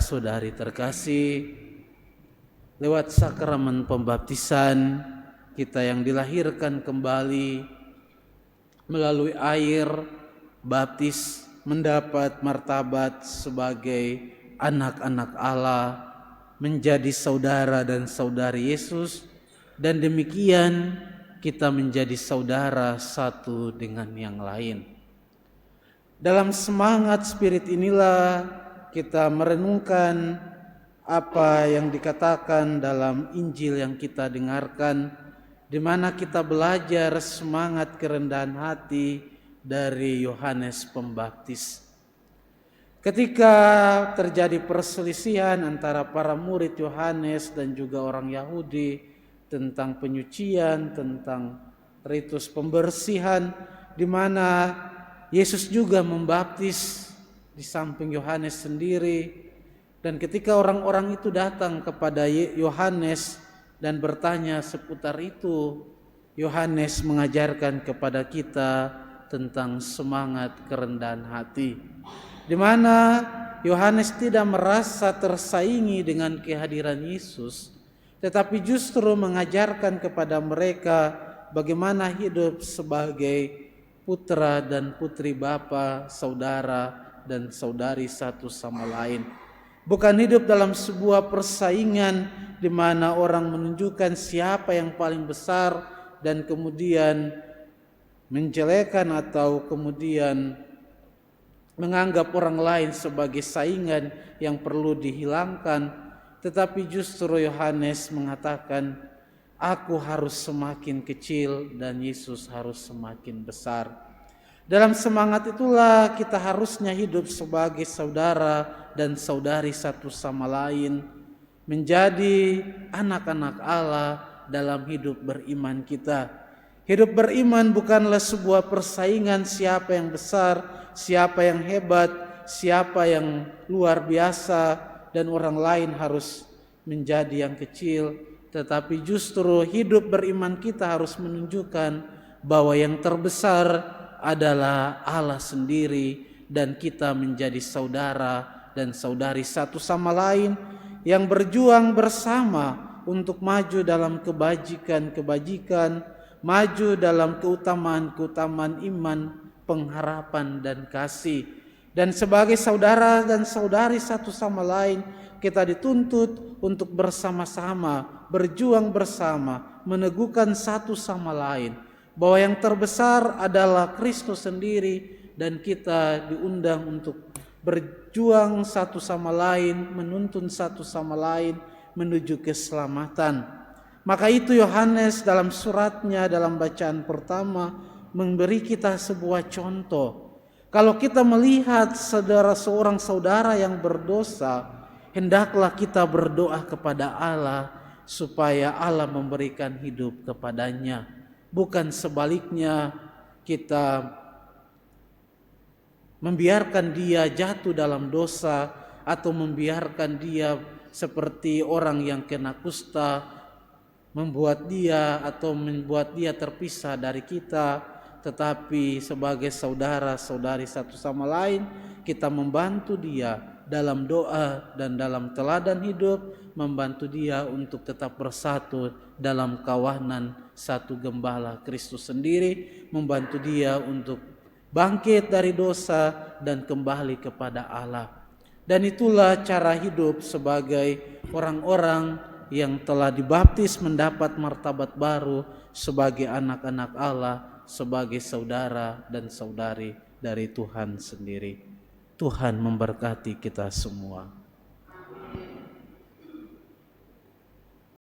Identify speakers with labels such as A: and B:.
A: saudara-saudari terkasih, lewat sakramen pembaptisan kita yang dilahirkan kembali melalui air baptis mendapat martabat sebagai anak-anak Allah, menjadi saudara dan saudari Yesus, dan demikian kita menjadi saudara satu dengan yang lain. Dalam semangat spirit inilah kita merenungkan apa yang dikatakan dalam Injil yang kita dengarkan, di mana kita belajar semangat kerendahan hati dari Yohanes Pembaptis. Ketika terjadi perselisihan antara para murid Yohanes dan juga orang Yahudi tentang penyucian, tentang ritus pembersihan, di mana Yesus juga membaptis di samping Yohanes sendiri. Dan ketika orang-orang itu datang kepada Yohanes dan bertanya seputar itu, Yohanes mengajarkan kepada kita tentang semangat kerendahan hati, di mana Yohanes tidak merasa tersaingi dengan kehadiran Yesus, tetapi justru mengajarkan kepada mereka bagaimana hidup sebagai putra dan putri Bapa, saudara dan saudari satu sama lain. Bukan hidup dalam sebuah persaingan di mana orang menunjukkan siapa yang paling besar dan kemudian menjelekan atau kemudian menganggap orang lain sebagai saingan yang perlu dihilangkan, tetapi justru Yohanes mengatakan, aku harus semakin kecil dan Yesus harus semakin besar. Dalam semangat itulah kita harusnya hidup sebagai saudara dan saudari satu sama lain, menjadi anak-anak Allah dalam hidup beriman kita. Hidup beriman bukanlah sebuah persaingan siapa yang besar, siapa yang hebat, siapa yang luar biasa dan orang lain harus menjadi yang kecil, tetapi justru hidup beriman kita harus menunjukkan bahwa yang terbesar adalah Allah sendiri dan kita menjadi saudara dan saudari satu sama lain yang berjuang bersama untuk maju dalam kebajikan-kebajikan, maju dalam keutamaan-keutamaan iman, pengharapan dan kasih. Dan sebagai saudara dan saudari satu sama lain, kita dituntut untuk bersama-sama, berjuang bersama, meneguhkan satu sama lain, bahwa yang terbesar adalah Kristus sendiri dan kita diundang untuk berjuang satu sama lain, menuntun satu sama lain menuju keselamatan. Maka itu Yohanes dalam suratnya, dalam bacaan pertama, memberi kita sebuah contoh. Kalau kita melihat seorang saudara yang berdosa, hendaklah kita berdoa kepada Allah supaya Allah memberikan hidup kepadanya. Bukan sebaliknya kita membiarkan dia jatuh dalam dosa atau membiarkan dia seperti orang yang kena kusta, membuat dia terpisah dari kita, tetapi sebagai saudara-saudari satu sama lain kita membantu dia dalam doa dan dalam teladan hidup, membantu dia untuk tetap bersatu dalam kawanan satu gembala Kristus sendiri, membantu dia untuk bangkit dari dosa dan kembali kepada Allah. Dan itulah cara hidup sebagai orang-orang yang telah dibaptis mendapat martabat baru sebagai anak-anak Allah, sebagai saudara dan saudari dari Tuhan sendiri. Tuhan memberkati kita semua.